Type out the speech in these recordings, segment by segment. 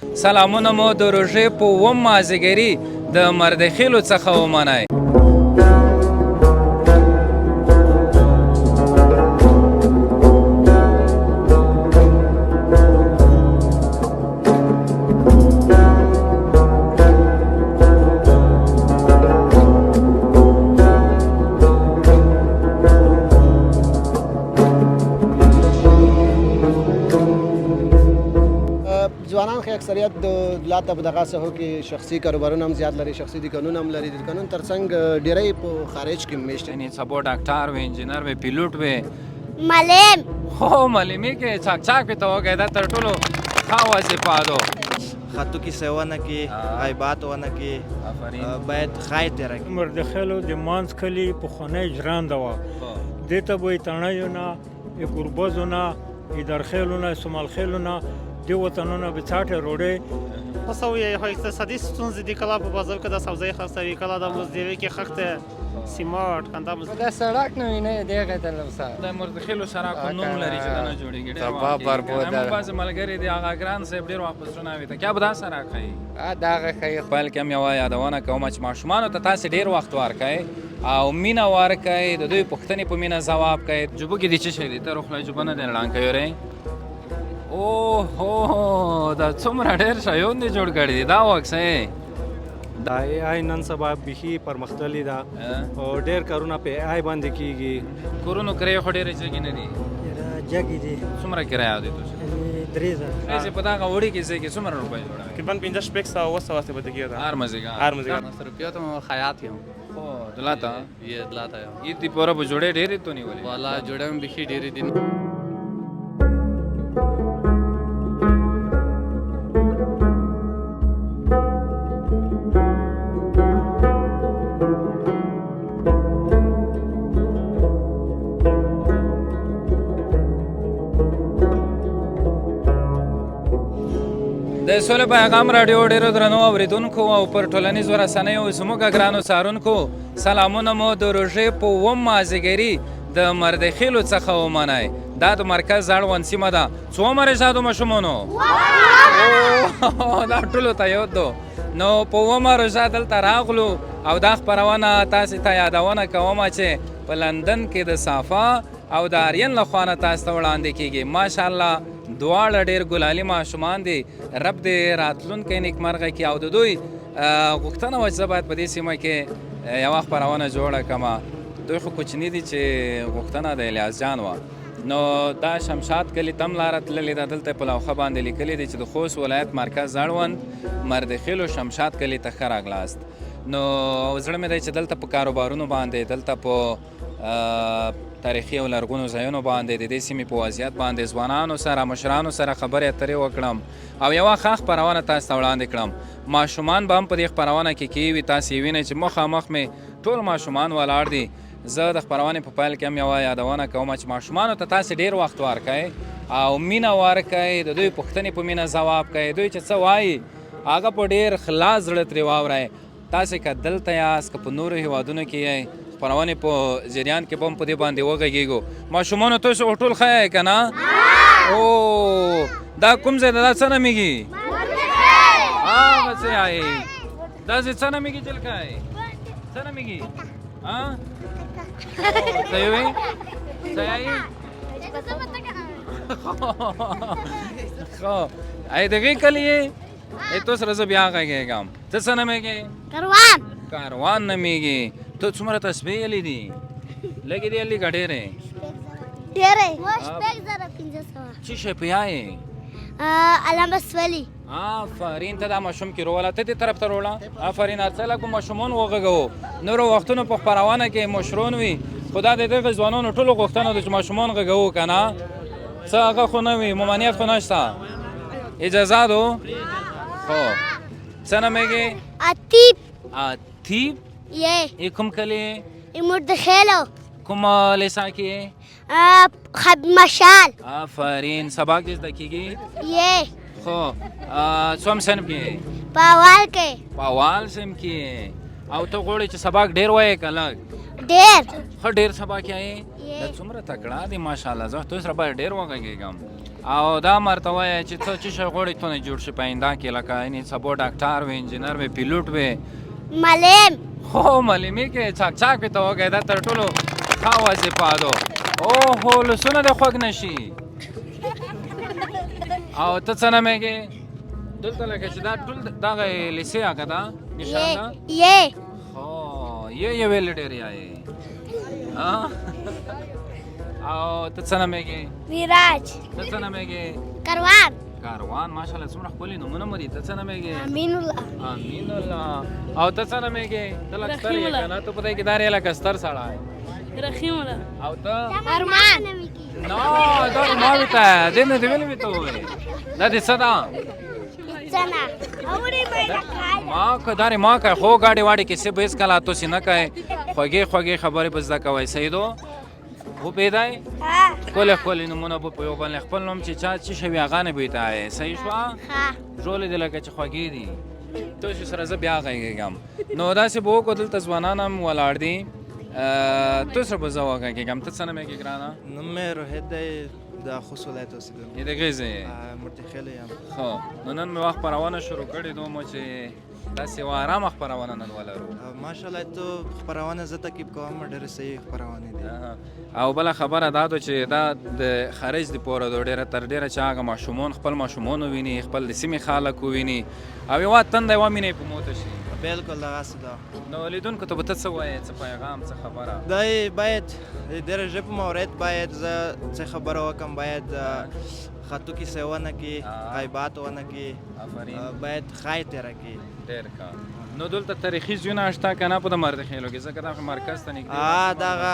سلامونه مو د روژې په اووم مازدیګري د مردخیلو څخه ومنئ. ځوانان خو اکثریت د دلته په دغه ساحو کې شخصي کاروبارونه هم زیات لري، شخصي دوکانونه هم لري. د دوکانونو ترڅنګ ډېری په خارج کې میشته یعنی سبو ډاکټر وي، انجینر وي، پیلوټ وي، معلم هو معلمي کې چاک چاک پې ته وګی دا تر ټولو ښه وظیفه ده. خطو کې سیونه کې غیبات ونه کې باید خیر تېره کړي. مردخیلو د مانځ کلي پخوانی ژرنده وه، دې ته به یې تڼیو نه، یې ګربزو نه، یې درخیلو نه، سمالخیلو نه دې وطنونه به څاټې روډۍ خصوصي اقتصادي ستونزې دي، کله په بازار کې د سبزۍ خرڅوي، کله د مزدورۍ کې خښته سیماټ کنده د سړک نه وینئ دغه ته لوسه د مردخیلو سړک نوم لري چې دا نه جوړېږي. ډېر تباه برباد ده. موږ بعضې ملګري دي هغه ګران صاحب ډېر وخت پسونه وي ته کیا به دا سړک ښایي دغه ښایي. پیل کې هم یوه یادونه کومه چې ماشومانو ته تاسې ډېر وخت ورکئ او مینه ورکئ، د دوی پوښتنې په مینه ځواب کوئ. جوبو کې دې څه شی دی؟ ته روخلی جوبه نه دی ړنګ کوي ری اوه دا څومره ډېر شیان دې جوړ کړي دي. دا وکسې دا ای آی نن سبا بیخي پرمختللې ده او ډېر کارونه په ای آی باندې کېږي. کورونو کرایې خو ډېرې جګې نه دي؟ جګې دي. څومره کرایه دی تاسو؟ 3000. چې په دغه وړي کې ځای کې څومره روپۍ جوړوي؟ تقریبا 50-60 واسه به دیگه هر مزیګا هر مزیګا روپیو ته خیاط یم. خو دلته یې دلته یم. یې دې پوره به جوړې ډېرې تو نیولې؟ والله جوړه هم بیخي ډېرې دي. د سولې پیغام راډیو ډېرو درنو اورېدونکو او پر ټولنیزو رسنیو زموږ ګرانو څارونکو سلامونه مو د روژې په اووم مازدیګري د مردخیلو څخه ومنئ. دا د مرکز اړوند سیمه ده. څو عمر یې شادو ماشومانو؟ دا ټولو ته یاد ده. نو په اوومه روژه دلته راغلو او دا خپرونه تاسې ته یادونه کومه چې په لندن کې د صافا او د آریان له خوا نه تاسو ته وړاندې کېږي. ماشاءالله دواړه ډېر ګلالي ماشومان دي. رب دې راتلونکی نیکمرغه کړي او د دوی غوښتنه وه چې زه باید په دې سیمه کې یوه خپرونه جوړه کړمه. دوی خو کوچني دي چې غوښتنه د الیاس جان وه. نو دا شمشاد کلي ته هم لاره تللې ده. دلته په لوحه باندې لیکلي دي چې د خوست ولایت مرکز اړوند مردخیلو شمشاد کلي ته ښه راغلاست. نو زړه مې دی چې دلته په کاروبارونو باندې، دلته په تاریخي او لرغونو ځایونو باندې د دې سیمې په وضعیت باندې ځوانانو سره مشرانو سره خبرې اترې وکړم او یوه ښه خپرونه تاسو ته وړاندې کړم. ماشومان به هم په دې خپرونه کې کېوي. تاسې یې وینئ چې مخامخ مې ټول ماشومان ولاړ دي. زه د خپرونې په پیل کې هم یوه یادونه کوم چې ماشومانو ته تاسې ډېر وخت ورکئ او مینه ورکئ، د دوی پوښتنې په مینه ځواب کوئ. دوی چې څه وایي هغه په ډېر خلاص زړه ترې واورئ. تاسې که دلته یاست که په نورو هېوادونو کې یئ خپرونې په جریان کې به هم په دې باندې وغږېږو. ماشومانو تاسو ټول ښه یئ که نه؟ او دا کوم ځای ده؟ دا څه نومېږي؟ هغه څه یایي داسې څه نومېږي جلکۍ؟ څه نومېږي؟ څه یې وایي؟ څه یایي؟ ښه ای دغې کلي یې؟ تو سره زه بیا غږېږم. ته څه نومېږې؟ کاروان نومېږي. ته څومره تسبیح یلی دي؟ لږې دي یلی که ډېرې؟ ډېرې. څه شی په یایې؟ علامه سولي. آفرین ته دا ماشوم کې روله ته دې طرف ته روله. آفرین هر څه لږ ماشومان وغږوو. نورو وختونو په خپرونه کې مشرون وي خو دا د دغه ځوانانو ټولو غوښتنه ده چې ماشومان غږوو که نه؟ څه هغه خو نه وي، ممانعت خو نشته. اجازه ده؟ خو څه نومېږي؟ عتیب. عتیب؟ یې کوم کلي؟ مردخیلو. کوم لیسا کې؟ مشال. آفرین. سبا کې زده کېږي؟ یې. خو څوم صنف کې؟ په اول کې. په اول صنف کې. او ته غواړې چې سبق ډېر وایې که لږ؟ ډېر. ښه ډېر سبق یې؟ دا څومره تکړه دی ماشاءالله. زه تو سره باید ډېر وغږېږم. او دا مرته وایه چې څه څه شی غواړې تو نه جوړ شي په آینده کې لکه یعنې سبا ډاکټر وې انجینر وې پیلوټ وې معلم خو معلمي کې چاک چاک پې ته وګی دا تر ټولو ښه وظیفه ده اوهو لاسونه دې خوږ نه شي او ته څه نومېږې دلته لکه چې دا ټول دغه لیسې هغه ده نشان ده ये هو یې ویلې ډېر یایې او ته څه نومېږې विराज ته څه نومېږې करवान کاروان ماشاءالله څومره ښکلي نومونه مو دي ته څه نومېږې अमीन الله امین الله او ته څه نومېږې ته لږ ستر یې که نه ته په دې کې دار یې لکه ستر سړی رحیم الله او ته अरमान نه دا ما وي ته دې نه دې ویلې وي ته ووایې دا دې څه ده चना अवड़ी मैंने खाया ما که دارې ما که خو ګاډې واډې کیسې به هېڅکله تاسې نه کوئ خوږې خوږې خبرې به زده کوئ صحیح دو وپوهېدی ها ښکلې ښکلې نومونه به په یو بل نه خپل نوم چې چا څه شوي هغه نه به یې ته صحیح شوه ها ټولې دې لکه چې خوږې دي تاسو سره زه بیا غږېږم نو داسې به وکړو دلته ځوانان هم ولاړ دي تو سره به زه وغږېږم ته څه نومېږې ګرانه نوم مې روحیت دی د خوست ولایت اوسېدونکی یې د غېزې مرتخیلو یم ښه نو نن مې وخت خپرونه شروع کړې دومو چې داسې یوه ارامه خپرونه نن ولرو ماشاءالله تو خپرونه زه تعقیب کوم ډېرې صحیح خپرونې دي او بله خبره دا ده چې دا د خارج د پوره ده ډېره تر ډېره چې هغه ماشومان خپل ماشومان وویني خپل د سیمې خلک وویني او یوه تنده یوه مینه یې په موته شي بالکل دغسې ده نو لیدونکو ته به ته څه وایې څه پیغام څه خبره دی باید د دې ژبې په مورد باید زه څه خبره وکړم باید خطو کیسې ونه کړي غیبات ونه کړي باید خای تېره کړي ډېر ښه نو دلته تاریخي ځایونه شته که نه په د مردخیلو کې ځکه دا خو مرکز ته نږدې دغه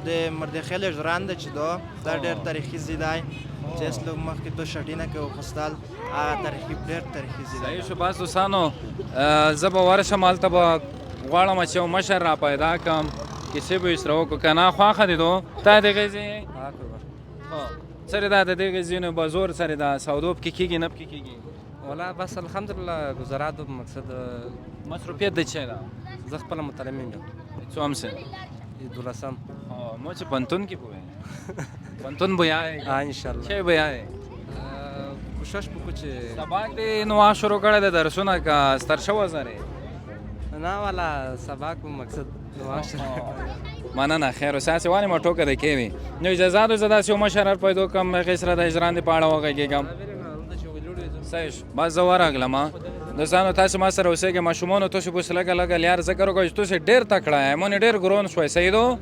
د مردخیل ژرنده چې ده دا ډېر تاریخي ځای دی چې هېڅ لږ مخکې تو شټینه کې وخوستل هغه تاریخي ډېر تاریخي ځای دی صحیح شو بس دوستانو زه به ورشم هلته به غواړم چې یو مشر را پیدا کړم کیسې به یې سره وکړو که نه خوښه دې دو تا د غېزې سره دا د دې غېزینو به زور سره دا سودو پکې کېږي نه پکې کېږي والله بس الحمدلله گزارا دو مقصد مصروفیت د چی ده زه خپله متعلم یم څوم سه 12 مو چې پنتون کې پوهې پنتون بیا انشاءالله چی بیا کوشش وکړو چې سباق دې نو شروع کړی د درسونه که ستر شوه زرې نه والا سباق مقصد مننه خیر اوسه هسې ولې ما ټوکه د کوي نو اجازه ده زه داسې یو مشر پیدا کړم هغې سره د ژرندې په اړه وغږېږم صحیح شو بس زه ورغلم دوستانو تاسو ما سره اوسېږئ ماشومانو تاسو به اوس لږه لږه لیار ذکر وکړئ چې تاسو ډېر تکړه یې مونې ډېر ګرون شوی صحیح دو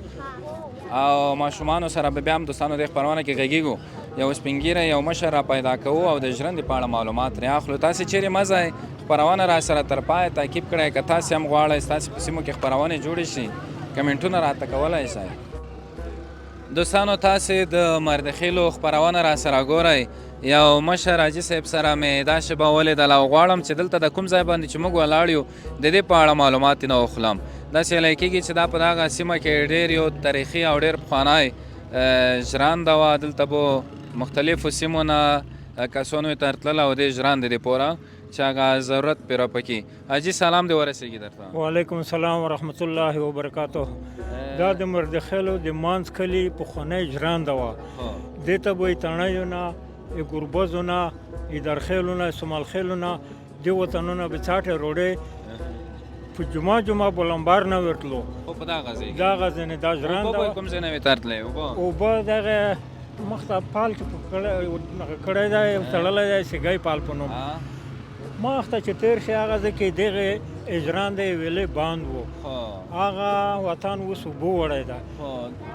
او ماشومانو سره به بیا هم دوستانو دې خپرونه کې غږېږو یو سپین ږیری یو مشر را پیدا کوو او د ژرندې په اړه معلومات ترې اخلو تاسې چیرې مه ځئ خپرونه را سره تر پایه تعقیب کړئ که تاسې هم غواړئ ستاسې په سیمو کې خپرونې جوړې شي کمنټونه راته کولی شئ دوستانو تاسې د مردخیلو خپرونه را سره ګورئ یو مشر حاجي صاحب سره مې دا شیبه ولیدل او غواړم چې دلته د کوم ځای باندې چې موږ ولاړ یو د دې په اړه معلومات نه واخلم داسې ویلی کېږي چې دا په دغه سیمه کې ډېر یو تاریخي او ډېر پخوانی ژرنده وه دلته به مختلفو سیمو نه کسانو یې ترتلل او دې ژرندې دې پوره چې هغه ضرورت پرې راپکي حاجي سلام دې ورسېږي درته وعلیکم السلام ورحمت الله وبرکاتو دا د مردخیلو د مانځ کلي پخوانی ژرنده وه دې ته به یې تڼیو نه ای گربزو نه ای درخیلو نه سمالخیلو نه دی وطنونه به چاټې روډۍ په جمعه بلمبار نه ورتلو خو په دغه ځای کې دغه ځای نه دا ژرنده اوبه کوم ځای نه وې ترتلی اوبه دغه مخته پال چې کړی دی تړلی دی سیګی پال په نوم مخته چې تېر شي هغه ځای کې دغې ژرنده یې ویلې باند و هغه وطن اوس اوبه وړی ده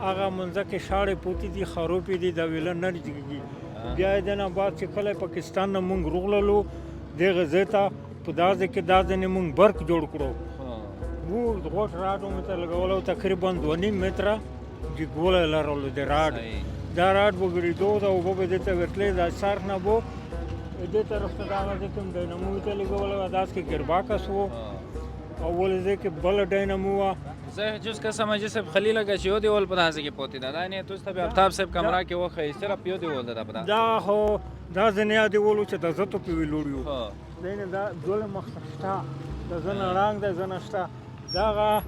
هغه منځه کې شاړې پوتې دي خروپې دي دا ویله نه جګېږي بیا یې د نه بعد چې کله پاکستان نه مونږ روغللو دغه ځای ته په دا ځای کې دا ځینې مونږ برق جوړ کړو اوږد غوټ راډ مو ته لګولو تقریبا 2.5 متره جګوالی لرلو د راډ دا راډ به ګړېدو دا اوبه به دې ته ورتلې دا سر نه به دې طرف ته دغه ځای کې هم ډینامو ته لګولی وه داسې کې ګرباکس و او ولې ځای کې بله ډینامو وه زه جز قسم حاجي صاحب خلیل لګه چې یو دیوال په داسې کې پوتې ده دا نه توس ته به آفتاب صاحب کمره کې وښیي صرف یو دیوال ده په دا خو دا ځینې یا دیوال و چې د زتو پې وي لوړ یو دی نه دا دوله مخته شته د زه نه ړانګ دی زه نه شته دغه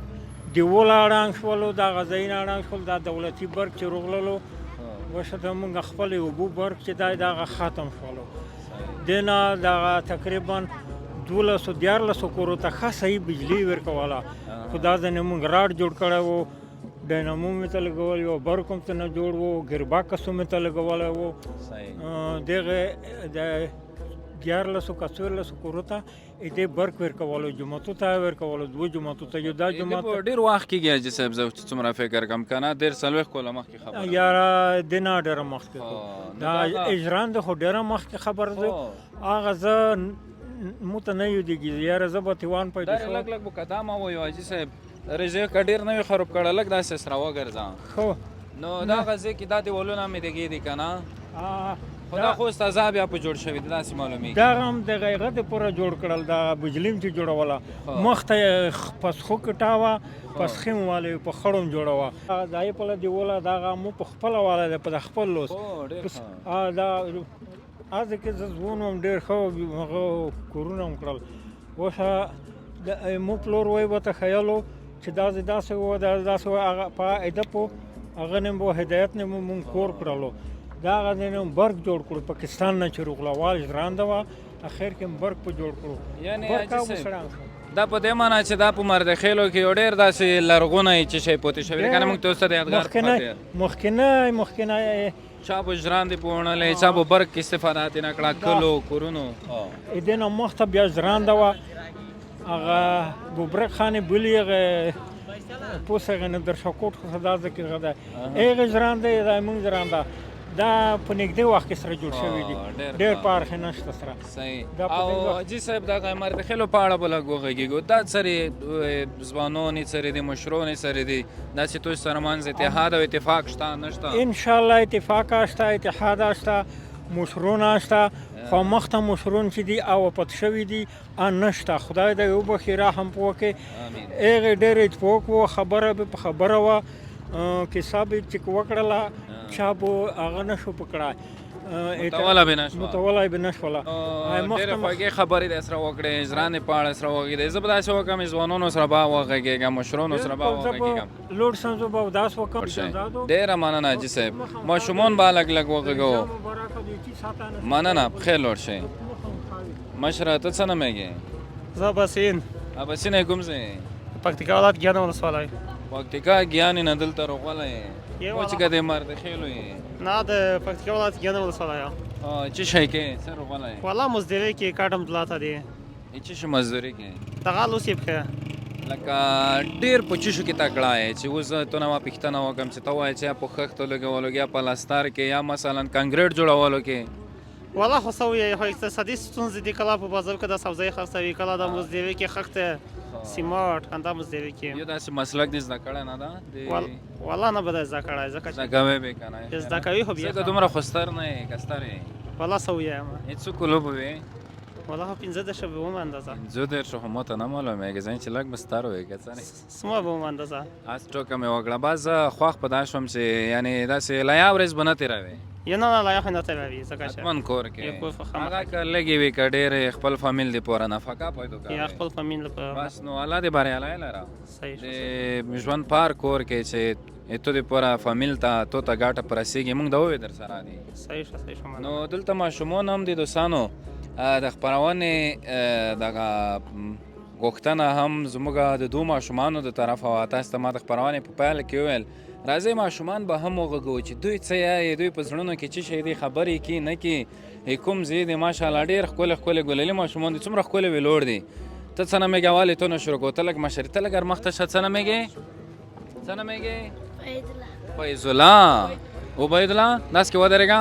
دیوله ړانګ شولو دغه ځایونه ړانګ شول دا دولتي برق چې روغللو وشه د موږ خپل اوبو برق چې دا دغه ختم شولو دې نه دغه تقریبا 12-14 کورو ته ښه صحیح بجلي ورکوله خو دا ځینې موږ راډ جوړ کړی و ډینامو مې ته لګولی و برق هم ته نه جوړ و ګرباکس مې ته لګولی و دغه د 14 کورو ته دې برق ورکولو جوماتو ته ورکولو 2 جوماتو ته یو دا جومات ډېر وخت کېږي حاجي صاحب زه چې څومره فکر کوم که نه 40 کاله مخکې خبره یاره د نه ډېره مخکې دا اجران د خو ډېره مخکې خبره ده هغه زه مو ته نه یادېږي یاره زه به تیوان پیدا شوم لږ به که دا ما ووایو حاجي صاحب رژې که ډېر نه وي خراب کړی لږ داسې سره وګرځه خو نو دغه ځای کې دا دیوالونه مې دګې دي که نه خو دا خو ستا بیا په جوړ شوي دي داسې معلومېږي دا هم د غیغه د پوره جوړ کړل دا بجلي م چې جوړوله مخ ته یې پسخو کټاوه پسخې م والې په خړو م جوړوه دا یې پله دیوله دغه مو په خپله والی دی په د خپل لوس دا هسې کې زه ځوان وم ډېر ښه هغه کورونه م کړل اوسه مو پلور وی ورته ښیلو چې داسې و داسې و هغه په ادپو هغه نه به هدایت نه مونږ کور کړلو دا هغه نه برق جوړ کړو پاکستان نه چې روغلاوال ژرانده وه اخر کې برق په جوړ کړو دا په دې معنا چې دا په مردخیلو کې یو ډېر داسې لرغونی چې شی پوتې شوي که نه مونږ ته اوس د یادګار په خاطر مخکینی چا به ژرندې په وړلې چا به برق استفادات یې نه کړه کلو کورونو دې نه مخته بیا ژرانده وه هغه بوبرک خانې بولي هغه پوس هغه نه در شاکوټ خو دا ځکه هغه ده هغه ژرانده دا مونږ ژرانده دا په نږدې وخت کې سره جوړ شوي دي ډېر پارخ نشته سره صحیح او حاجي صاحب دغه مردخیلو په اړه به لږ وغږېږو دا سرې ځوانان یې سرې دي مشران یې سرې دي داسې توی سره منځ اتحاد او اتفاق شته نه شته انشاءالله اتفاق شته اتحاد شته مشرون شته خو مخته مشرون چې دي او پت شوي دي نشته خدای دې وبخي رحم وکړي هغې ډېر اتفاق و خبره به په خبره وه کیسه به چې وکړله چا به هغه نه شو پکړای متوله به نه شوه متوله به نه شوله ډېرې خوږې خبرې دې سره وکړې ژرندې په اړه سره وغږېدې زه به داسې وکړم ځوانانو سره به وغږېږم مشرانو سره به وغږېږم لوډ سنځو به داس وکړم ډېره مننه حاجي صاحب ماشومان به لږ لږ وغږوو مننه بخیر لوړ شئ مشره ته څه نومېږې زه اباسین اباسین یې کوم ځای پکتیکا ولایت ګیان ولسوالۍ پکتیکا ګیانې نه دلته راغلی یې و چې که د مردخیلو یې نه د پکتیکا ولایت ګیان ولسوالۍ څه شی کې څه راغلی والله مزدوري کې کاټم دلاته دی څه شي مزدوري کې دغه لوسیب کې لکه ډېر په چیشو کې تکړه یې چې اوس تو نه ما پوښتنه وکړم چې ته وایې چې یا په خښتو لګولو یا پلستر کې یا مثلا کانکریټ جوړولو کې والله خو څه ووایې خو اقتصادي ستونزې دي کله په بازار کې د سبزۍ خرڅوي کله د مزدوري کې خښته سیماټ همدا مزدوري کې یو داسې مسلک دې زده کړی نه ده والله نه به ده زده کړی ځکه چې زده کوی به که نه زده کوي خو بیا ځکه دومره خو ستر نه یې که ستر یې والله څه ووایم څو کلو به وې والله خو 15 به وم اندازه 15 خو ما ته نه معلومېږي ځکه چې لږ به ستر وې که څه نه څومره به وم اندازه هسې ټوکه مې وکړه بس زه خوښ په دا شوم چې یعنې داسې لیا ورځ به نه تېروې یا نه لا یخ نه تروي ځکه چې حتمن کور کې هغه که لږې وي که ډېرې خپل فامیل دې پوره نفقه پیدا کوي یا خپل فامیل لپاره بس نو الله دې بریالی لره صحیح د ژوند پار کور کې چې تو دې پوره فامیل ته تو ته ګاټه په رسېږي مونږ د ووې در سره دي صحیح صحیح نو دلته ماشومان هم دي دوستانو د خپرونې دغه غوښتنه هم زموږ د دوو ماشومانو د طرفه وه تاسو ته ما د خپرونې په پیل کې وویل راځئ ماشومان به هم وغږوو چې دوی څه یایې دوی په زړونو کې څه شی دي خبرې کې نه کې کوم ځای دی ماشاءالله ډېر ښکلي ښکلي ګلالي ماشومان دي څومره ښکلي ویلوړ دي ته څه نومېږې والې تو نه شروع کوو ته لږ مشرې ته لږ مخته شه څه نومېږې څه نومېږې فیض الله عبید الله داسې کې ودرېږه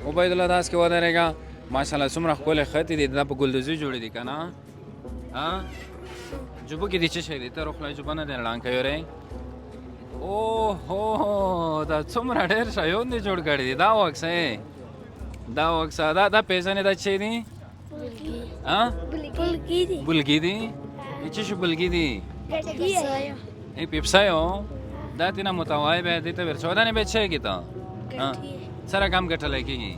عبید الله داسې کې ودرېږه ماشاءالله څومره ښکلي خطې دي دا په ګلدوزي جوړې دي که نه جوبو کې دي څه شی دی ته روخلی جوبه نه دی ړانګ کوي اوهو دا څومره ډېر شیان دي جوړ کړي دي دا وکسه دا وکسه دا پیژنې دا څه دي بلګي دي څه شي بلګي دي پیپسایو دا تینا متوای به دې ته ورچودانې به څه کېته سره کم ګټلی کېږي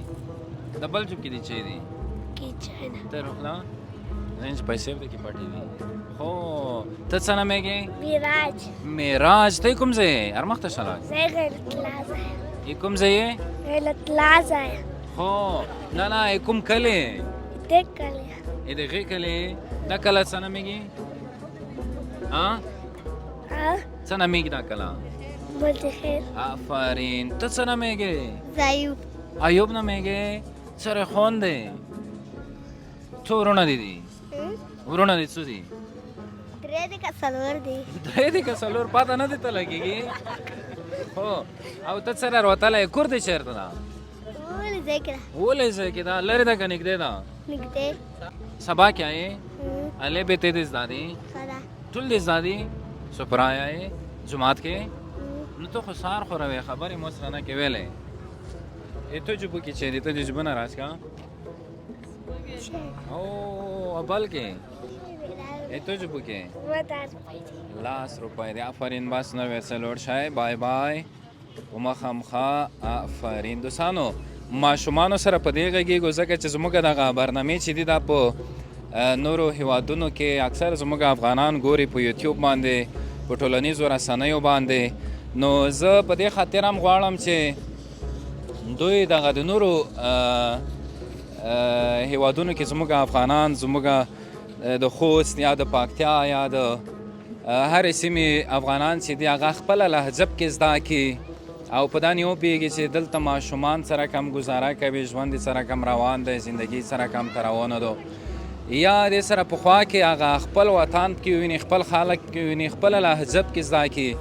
د بل چوپ کې دي څه دي ته روخلا زین پیسې به کې پټې دي خو ته څه نومېږې میراج میراج ته کوم ځای هر مخته شله کوم ځای یې؟ غلط لازه خو نه نه کوم کلی؟ دکله د هغې کلی دا کله څه نومیږي؟ څه نومیږي دا کله؟ بولتی خیر آفرین. ته څه نومیږې؟ زایوب ایوب نومیږې؟ سره خوند دی؟ څو وروڼه دي دي؟ وروڼه دي څو دي؟ درې دي که څلور دي؟ درې دي که څلور پاته نه دي ته لګېږي؟ هو او ته سره راوتلی کور دې چېرته ده؟ ولې ځای کې ده ولې ځای کې ده؟ لرې ده که نږدې ده؟ نږدې سبا کیا ہے؟ الے بیتے دے زدادی ښه ده ټول دې زدادي سپرایا ہے جماعت کې نو ته خو سار خو روې خبرې مو سره نه کې ویلې ته جبو کې چې دې ته جبو نه راځ کا او ابل کې ته جبو کې لاس روپۍ دی. آفرین باس نو ویسه لوړ شای بای بای ومخامخه آفرین. دوستانو ماشومانو سره په دې غږېږو ځکه چې زموږ دغه برنامې چې دي دا په نورو هیوادونو کې اکثر زموږ افغانان ګوري په یوټیوب باندې په ټولنیزو رسنیو باندې. نو زه په دې خاطر هم غواړم چې دوی دغه د نورو هیوادونو کې زموږ افغانان زموږ د خوست یا د پاکتیا یا د هرې سیمې افغانان چې دي هغه خپله لهجه پکې زده کړي او په دا نه وپوهېږي چې دلته ماشومان سره کم ګزاره کوي ژوند یې سره کم روان دی زندګي سره کم روانه ده یا دې سره پخوا کې هغه خپل وطن پکې ویني خپل خلک پکې ویني خپله لهجه پکې زده کړي.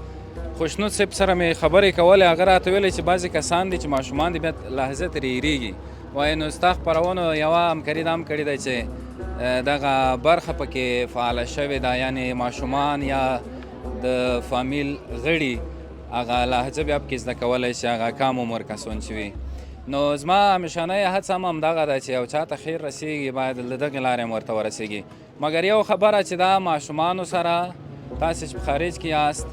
خوشنود صاحب سره مې خبرې کولې هغه راته ویلې چې بعضې کسان دي چې ماشومان دي بیا لهجه ترې هېرېږي وایي نو ستا خپرونو یوه همکاري دا هم کړې ده چې دغه برخه پکې فعاله شوې ده یعنې ماشومان یا د فامیل غړي هغه لهجه بیا پکې زده کولی شي هغه کم عمر کسان چې وي. نو زما همیشنۍ هڅه هم همدغه ده چې یو چا ته خیر رسېږي باید له دغې لارې هم ورته ورسېږي. مګر یو خبره چې دا ماشومانو سره تاسې چې په خارج کې یاست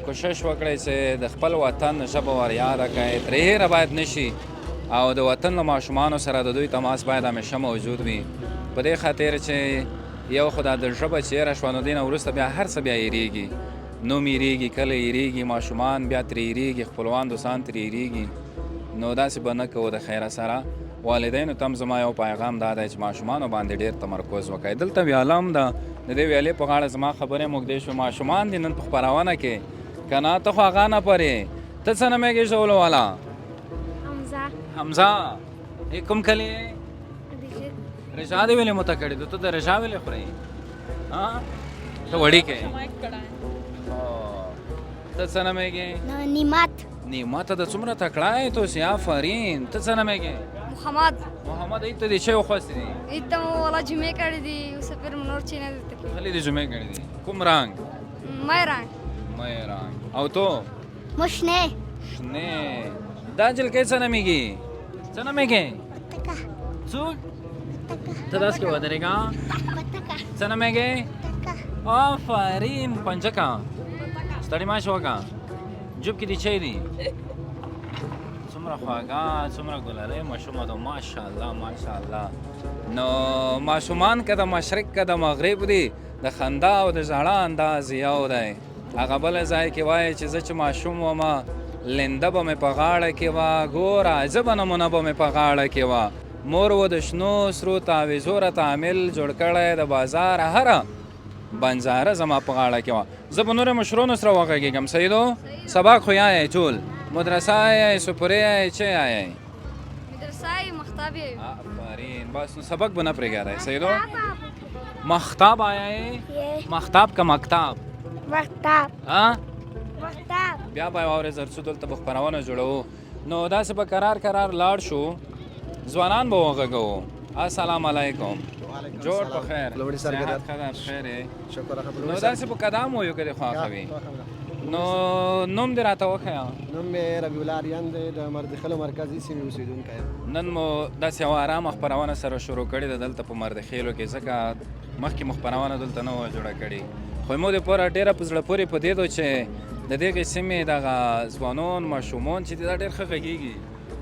کوشش وکړئ چې د خپل وطن ژبه ور یاده کړئ ترې هېره باید نه شي او د وطن له ماشومانو سره د دوی تماس باید همیشه موجود وي په دې خاطر چې یو خو دا د ژبه چې هېره شوه نو دې نه وروسته بیا هر څه بیا هېرېږي نوم هېرېږي کله هېرېږي ماشومان بیا ترې هېرېږي خپلوان دوستان ترې هېرېږي نو داسې به نه کوو د خیره سره. والدینو ته هم زما یو پیغام دا دی چې ماشومانو باندې ډېر تمرکز وکړئ. دلته ویاله هم ده د دې ویالې په غاړه زما خبرې موږدې شوې ماشومان دي نن په خپرونه کې که نه ته خو هغه نه پرې ته څه نومېږې ژولو والا؟ حمزه. کوم کلي یې؟ رجا دې ولې مته کړې ته د رجا ولې خورې ته وړیکې ته څه نومېږې؟ نیمت. نیمت ته څومره تکړه یې تو سي آفرین. ته څه نومېږې؟ محمد ایت ته دې چای وخوستې دي؟ ایت ته مو والا جمعې کړې دي اوس پھر نور چی نه دلته کې خالي دې جمعې کړې دي. کوم رنګ؟ مای رنګ. مای رنګ. او تو؟ مشنه. شنه. دا جلکې څه نومېږي؟ څه نومېږې؟ څوک؟ ته داسې کې ودرېږه څه نومېږې؟ آفرین پنجکه. ستړې مه شوه که جوب کې دې چای دي څومره خواږه څومره ګلالۍ ماشومه ده ماشاءالله ماشاءالله. نو ماشومان که د مشرق که د مغرب دي د خندا او د ژړا انداز یو دی. هغه بله ځای کې وایي چې زه چې ماشوم ومه لنده به مې په غاړه کې وه ګوره عجبه نمونه به مې په غاړه کې وه مور و د شنو سرو تعویزو راته عامل جوړ کړی د بازار هره بنجاره زما په غاړه کې وه. زه به نورو مشرونو سره وغږېږم. سیدو سبق خو یایئ ټول مدرسه یایئ سپورې یایئ چه یایئ؟ مدرسه یې مختاب یې. آفرین بس نو سبق به نه پرېږدئ. سیدو مختاب آیئ؟ مختاب که مکتاب؟ مکتاب. مکتاب. بیا به یې واورئ زرڅو دلته به خپرونه جوړوو نو داسې به قرار لاړ شو ځوانان به وغږوو. السلام علیکم. جوړ په خیر صحت خدای خیر نو داسې په قدم ویو که دې خواښه وي نو نوم دې راته وښیه. نوم مې ربیع الله اریان دی د مردخیلو مرکزي سیمې اوسېدونکی یم. نن مو داسې یوه ارامه خپرونه سره شروع کړې ده دلته په مردخیلو کې ځکه مخکې مو خپرونه دلته نه وه جوړه کړې خو مو دپاره ډېره په زړه پورې په دې ده چې د دغې سیمې دغه ځوانان ماشومان چې دي دا ډېر ښه غږېږي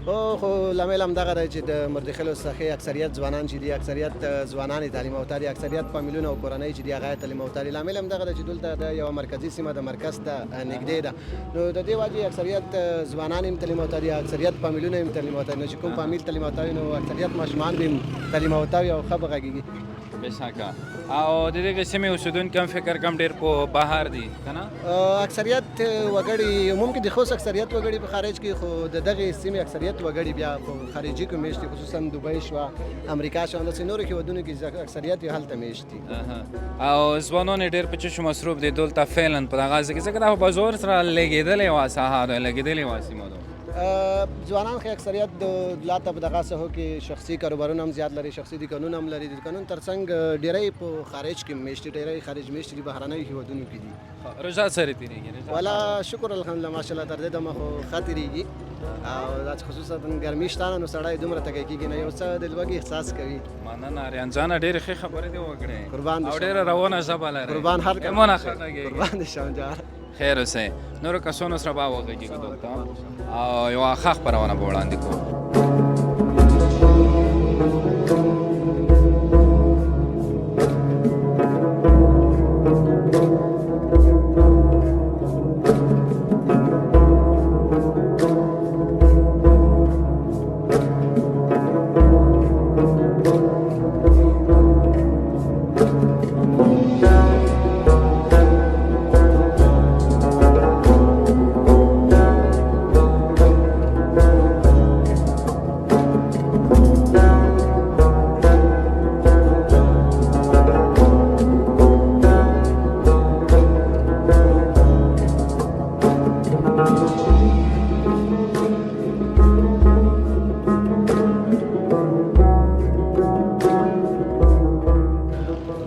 او خو لامل همدغه دی چې د مردخیلو څخه اکثریت ځوانان چې دي اکثریت ځوانان تعلیم یافته دي اکثریت فامیلونه او کورنۍ چې دي هغه تعلیم یافته دي لامل همدغه دی چې دلته د یوه مرکزي سیمه د مرکز ته نږدې ده نو د دې وجې اکثریت ځوانان هم تعلیم یافته دي اکثریت فامیلونه هم تعلیم یافته دي نو چې کوم فامیل تعلیم یافته وي نو اکثریت ماشومان به هم تعلیم یافته وي او ښه به غږېږي بشکه او د دې سیمې اوسیدونکي هم فکر کم ډېر په بهر دي که نه اکثریت وګړي ممکن د خوست اکثریت وګړي په خارج کې خو د دغه سیمې اکثریت وګړي بیا په خارجي کې میشتي خصوصا دوبۍ شوه امریکا شوه همداسې نورو هېوادونو کې اکثریت یې هلته میشتي او ځوانان یې ډېر په څه شو مصروف دي دلته فعلا په دغه ځای کې ځکه دا په زور سره لګېدلې وه ساحه ده لګېدلې وه سیمه ده ځوانان خو اکثریت د لاته په دغه ساحو کې شخصي کاروبارونه هم زیات لري شخصي دوکانونه هم لري د دوکانونو ترڅنګ ډېری په خارج کې میشتي ډېری خارج میشتي دي بهرنیو هېوادونو کې دي روژه سره تېرېږي والا شکر الحمدلله ماشاءالله تر دې دمه خو ښه تېرېږي او دا چې خصوصا ګرمي شته نه نو سړی دومره تږی کېږي نه یو څه د لوږې احساس کوي مننه اریان جانه ډېرې ښې خبرې دې وکړې قربان او ډېره روانه ژبه لرې قربان هر کله ایمونه ښه غږېږي قربان دې شم جار خیر اوسئ نورو کسانو سره به وغږېږو دلته او یوه ښه خپرونه به وړاندې کوو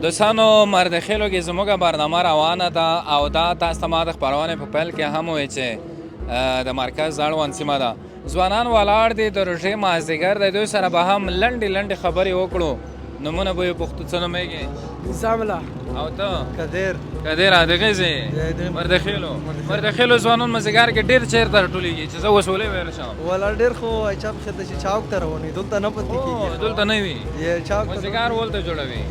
دوستانو مردخیلو کې زموږ برنامه روانه ده او دا تاسو ته ما د خپرونې په پیل کې هم وویل چې د مرکز اړوند سیمه ده ځوانان ولاړ دي د روژې مازدیګر د دوی سره به هم لنډې لنډې خبرې وکړو نومونه به یې پوښتو څه نومېږي نظام الله او ته قدیر قدیر دغې ځای مردخیلو ځوانان مازدیګر کې ډېر چېرته راټولېږي چې زه اوس ولې ویل شم ولا ډېر خو چا په خدای چې چاوک ته روانې دلته نه پاتې کېږي دلته نه وي چاوک مازدیګر ولته جوړوي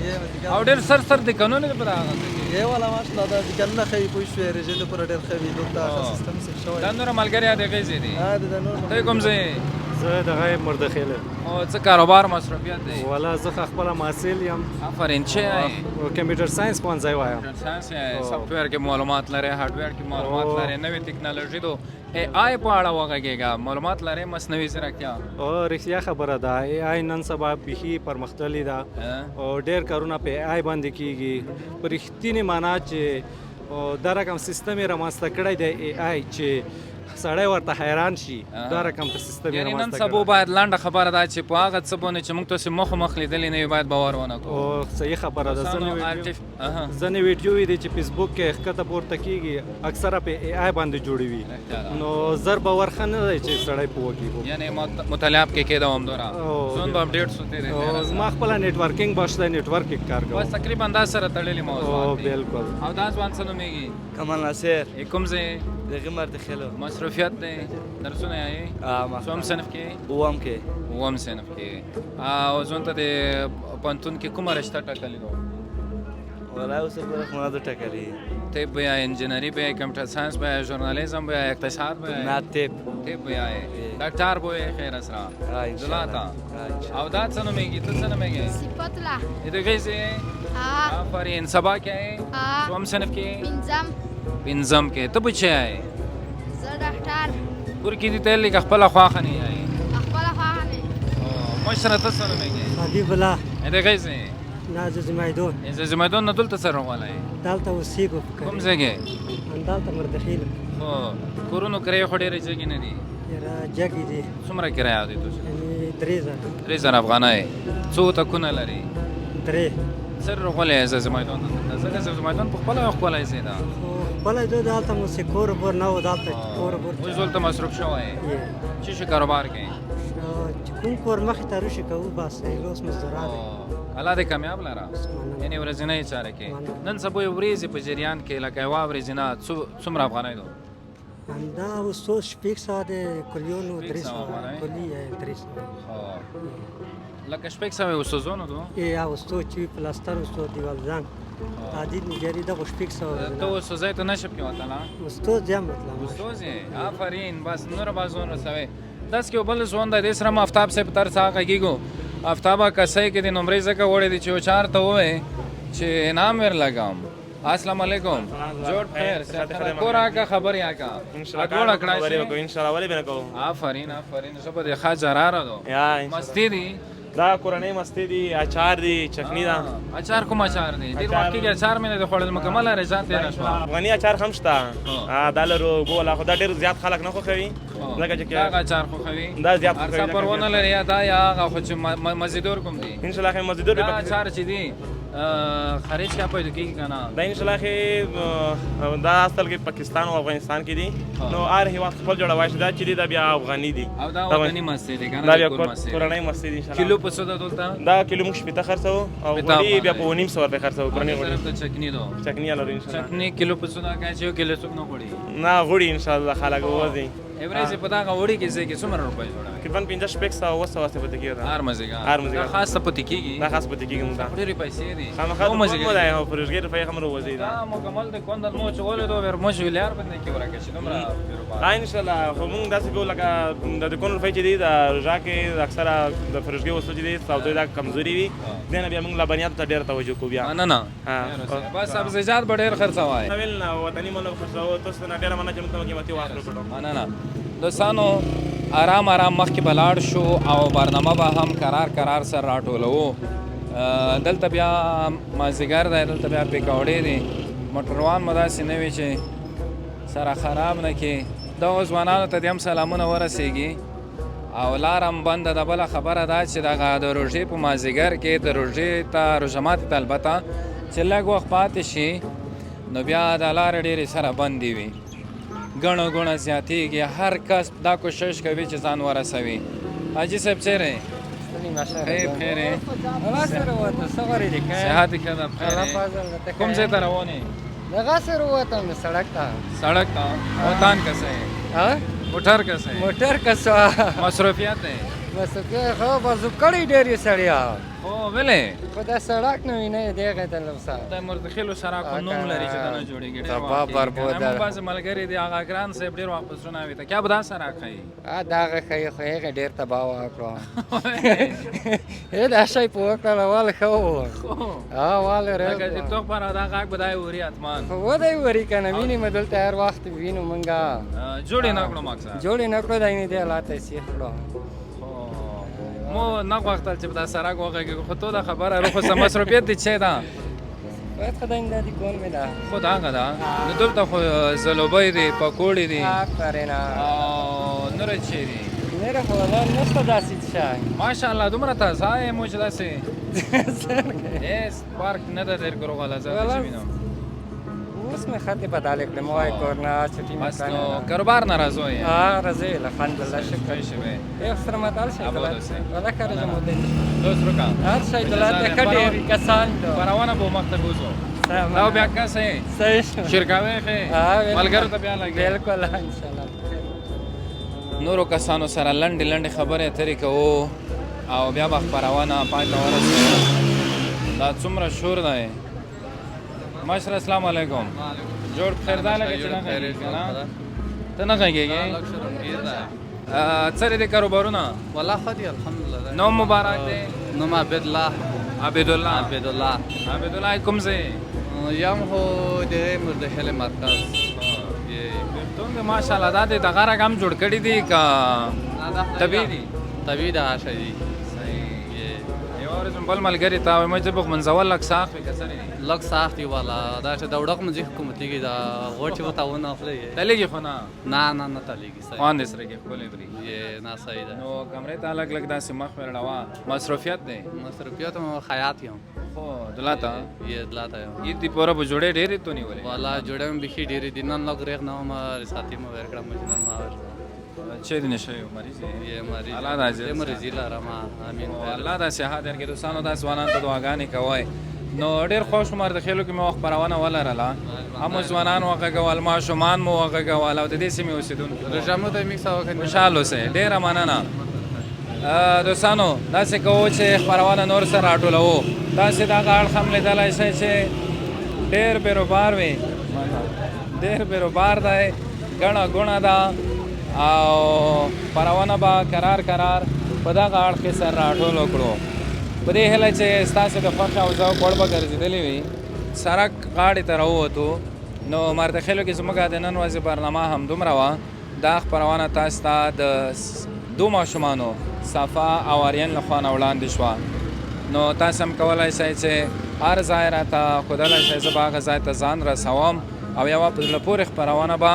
او ډېر سر د قانون په هغه یې والا ماشاءالله دا د کنه خې پوه شوې رژې د پر ډېر خې دلته سیستم سره شوی دا نور ملګری دغې ځای دي دا نور ته کوم ځای زه دغه مردخیل او څه کاروبار مصروفیت دی والا زه خپله محصل یم آفرین چی کمپیوټر ساینس پوهنځی وایم ساینس سافټویر کې معلومات لري هارډویر کې معلومات لري نوې ټکنالوژي دو ای آی په اړه وغږېږه معلومات لري مصنوعي ځیرکتیا او رښتیا خبره ده ای آی نن سبا بیخي پرمختللې ده او ډېر کارونه په ای آی باندې کېږي په رښتینې معنا چې دا رقم سیستم یې رامنځته کړی دی ای آی چې سړی ورته حیران شي دا رقم ته سیستم یې یعنې نن رامنځته سبا باید لنډه خبره ده چې په هغه څه باندې چې موږ تاسې مخامخ لیدلي نه وي باید باور ونه کړو او صحیح خبره ده ځینې ویډیوې دي چې فیسبوک کې ښکته پورته کېږي اکثره په ای آی باندې جوړې وي نو زر باور ښه نه دی چې سړی پوه کېږي یعنې مطالعه پکې کېده همدومره ژوند به اپډېټ شو تېرېدی زما خپله نیټورکینګ بشته نیټورک کې کار کوم بس تقریبا دا سره تړلي موضوعات دي بالکل او دا ځوان څه نومېږي کمال ناصر کوم ځای دغه مردخیلو مصروفیت دی درسونه یې څوم صنف کې اووم کې اووم صنف کې او ځوان ته د پوهنتون کې کومه رشته ټاکلې ده ولا اوس په خونه د ټکرې طب یا انجینری به کمپیوټر ساینس به ژورنالیزم به اقتصاد به نه طب به ډاکټر به خیر اسرا دلاتا او دا څه نومېږي ته څه نومېږي صفت الله دغې ځای آفرین سبا کې څوم صنف کې پنځم کې ته بچی یې زه ډاکټر کور کې دي ته لږ خپله خواښه نه یې خپله خواښه نه مشره ته څه نومېږي حبیب الله دغې ځای نه زه زمیدون زمیدون نه دلته څه راغلی دلته اوسېږو کوم ځای کې همدلته مردخیل خو کورونو کرایې خو ډېرې جګې نه دي یاره جګې دي څومره کرایه دی تاسو یعنې 3000 3000 افغانۍ څو اتکونه لري 3 سر راغلی زه زمیدون ته ځکه زمیدون په خپله یو ښکلی ځای ده خپله زه دلته مو چې کور بور نه و دلته کور بور اوس دلته مصروف شوی یې څه شي کاروبار کوي چې کوم کور مخې ته روشي کوو بس اوس مزدورا دی الله دې کامیاب لره یعنې ورځنۍ چاره کې نن سبا یې ورځې په جریان کې لکه یوه ورځې نه څومره افغانۍ ده همدا اوس شپږ سوه دی کلیونو درې سوه نه؟ کلی یې درې سوه لکه شپږ سوه اوسوزونو دو ای اوستو چې پلاستر اوستو دیوال زنګ تعدید نگری دغه شپږ سوه تو اوسوزی تو نشب کې وتلا اوستو جام مطلب اوسوزی آفرین بس نور بازون رسوي داس کې بل ځوان د دې سره مافتاب سے پتر ساقه کیګو افتابا کسای کې د نمرې زکه وړې دي چې او چار ته وې چې انعام ور لګام السلام علیکم جوړ خیر سره کورا کا خبر یا کا اګوړه کړای ان شاء الله ولې بنه کوم آفرین زبر د خاجراره دو یا مستی دی دا کورنۍ مستی دي اچار دي چکنی دا اچار کوم اچار دی ډیر واقعي کې اچار مې د خوړل مکمل رضات نه شو غنی اچار هم شته دا لرو بوله خو دا ډیر زیات خلک نه خوښوي لکه چې دا اچار خوښوي دا زیات خوښوي ارڅ پرونه لري دا یا هغه خو چې مزیدور کوم دی ان شاء الله مزیدور دا اچار چې دی خارج کا پیدا کیږي کنه دا ان شاء الله دا اصل کې پاکستان او افغانستان کې دي نو هر هیواد خپل جوړوي چې دا چې دی دا بیا افغاني دي او دا افغاني مستی دی کنه دا بیا کورنۍ مستی دي ان شاء الله کیلو په سودا دلته دا کیلو موږ شپته خرڅو او غوړي بیا په 900 روپے خرڅو کورنۍ غوړي ته چکنی دو چکنی لرو ان شاء الله چکنی کیلو په سودا کا چې کیلو څوک نه غوړي نه غوړي ان شاء الله خلک وځي ایوریج په دا غوړي کې څه کې څومره روپۍ جوړه تقریبا 50 شپږ سوه اوه سوه څه پته کېږي هر مزګار هر مزګار دا خاص پته کېږي دا خاص پته کېږي موږ ډېرې پیسې دي خامخا مو دا یو پروژګر روپۍ هم روزي دا مکمل د کوندل مو چولې دو ور مو ویلار باندې کې ورکه چې دومره ان شاء الله خو موږ داسې کوو لکه د کوندل روپۍ چې دي دا روژا کې اکثره د پروژګر وسو چې دي سودای دا کمزوري وي دنه بیا موږ لبنیات ته ډېر توجه کوو بیا نه بس سبزیجات به ډېر خرڅوای ویل نه وطني مونږ خرڅو تاسو نه ډېر مننه چې موږ قیمتي واخلو کړو نه دوستانو آرام مخکې بلاړ شو او برنامه به هم قرار سره راټولو دلته بیا مازیګر دی دلته بیا پکوړې دي موټروان مو داسې نه وي چې سره خراب نه کړي دغو ځوانانو ته دې هم سلامونه ورسیږي او لار هم بنده ده بله خبره ده چې دغه د روژې په مازیګر کې د روژې ته روژه ماتې ته البته چې لږ وخت پاتې شي نو بیا د لارې ډېرې سره بندې وي ګڼه ګوڼه زیاتېږي هر کس دا کوشش کوي چې ځان ورسوي حاجي صاحب چیرې خیر صحت ښه ده بخیر کوم ځای ته روان یې دغه سره ووتم سړک ته سړک ته وطن کیسه ہے موټر کیسه ہے موټر کسه مصروفیت ہے مصروفیت خو بازو کړی ډېرې سړیا خو ولې خو دا سړک نه وینې دغه ته لوسه د مرتخیلو سره کوم نوم لري چې دا نه جوړیږي تبا برباد ده بعض ملګری دی هغه ګران صاحب ډېر وخت پسونه وي ته کیا به دا سره کوي دغه خی خو هغه ډېر تبا وکړو دا شی په وکړه ول خو واله لکه چې تو پر دا غاک بدای وری اتمان خو ودای وری کنه ویني مدلته هر وخت وینو منګه جوړې نه کړو ماکسه جوړې نه کړو دای نه دی لاته سیخ کړو مو نه غوښتل چې په دا سره وغږېږو خو تو دا خبره روخو سم مصروفیت دي چې دا باید خدای نه دی کول مې دا خو دا هغه ده نو دلته خو زلوبۍ دي پکوړې دي او نور چې دي نره خو لا نشته داسې شای ماشاءالله دومره تازه یې مو چې داسې هیڅ فرق نه ده در کړو غلا زه چې وینم اوس مې خطې بدل کړم وای کورنا چټي مې بس نو کاروبار ناراض وای راځي الحمدلله شکر شوی یو سره متال شي ولا کار زمو دې دوست روکا هر شي دلته کډې کسان پروانه بو مکتبوزو دا بیا کاسه صحیح شرکاوي خې ملګرو ته بیا لګي بالکل ان شاء الله نورو کسانو سره لنډې خبرې اترې کوو او بیا به خپرونه پای ته ورسوو دا څومره شور دی ماشر السلام علیکم جوړ خیر دا لګي چې نه غږیږي کنه ته نه غږیږي څه دې کاروبارونه والله ښه دي الحمدلله نو مبارک دی نوم عبدالله کوم ځای یم خو د مردخیل مرکز بیلتون دی ماشاءالله دا دې دغه رقم جوړ کړي دي که طبیعي دي طبیعي دغه شی دي بل ملګری ته وایم چې بخ منځول لږ ساخت وي که څه نه لږ ساخت وي والا دا چې د وړق مځې حکومتي دا غوټ چې ورته ونه اخلي تلیږي خو نه نه تلیږي خوند یې سره کې ښکلی بري نه صحیح ده نو کمرې ته لږ داسې مخ ورړوه مصروفیت دی مصروفیت خیاط یم خو دلاته دلاته یم عید دی پوره به جوړې ډېرې تو نیولې والا جوړې مې بیخي ډېرې دي نن لږ ریغ نه وم رساتي مې ورکړم چې نن ما چه دینه شوی مریض مریض الله دا مریضی لرم امین الله دا صحت درکړي دوستانو دا ځوانان ته دعاګانې کوي نو ډېر خوښ وم مردخیلو کې مې وخت خپرونه ولرله همو ځوانان وغږول ماشومان مو وغږول او د دې سیمې اوسېدونکي روژامو ته میکس وکړئ خوشحال اوسئ ډېره مننه دوستانو داسې کوو چې خپرونه نور سره راټولوو تاسې دغه اړخ هم لیدلی شئ چې ډېر بیروبار وي ډېر بیروبار دی ګڼه ګوڼه ده او خپرونه به کرار په دغه اړخ کې سر راټولو کړو په دې هیله چې ستاسې د خوښې او ذوق وړ به ګرځېدلې وي سړک غاړې ته راووتو نو مردخیلو کې زموږ د نن ورځې برنامه همدومره وه دا خپرونه تاسو ته د دو ماشومانو صفا او آریان لخوا نه وړاندې شوه نو تاسو هم کولی شئ چې هر ځای راته ښودلی شئ زه به هغه ځای ته ځان رسوم او یوه په زړه پورې خپرونه به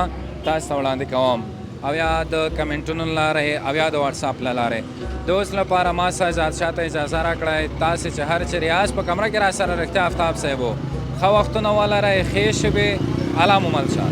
تاسو ته وړاندې کوم او یا د کمنټونو له لارې او یا د واتساپ له لارې د اوس لپاره ما سجاد شاه ته اجازه راکړئ تاسې چې هر چې ریاض په کمره کې را سره رښتیا آفتاب صاحب و ښه وختونه ولرئ ښې شپې الله مو مل شه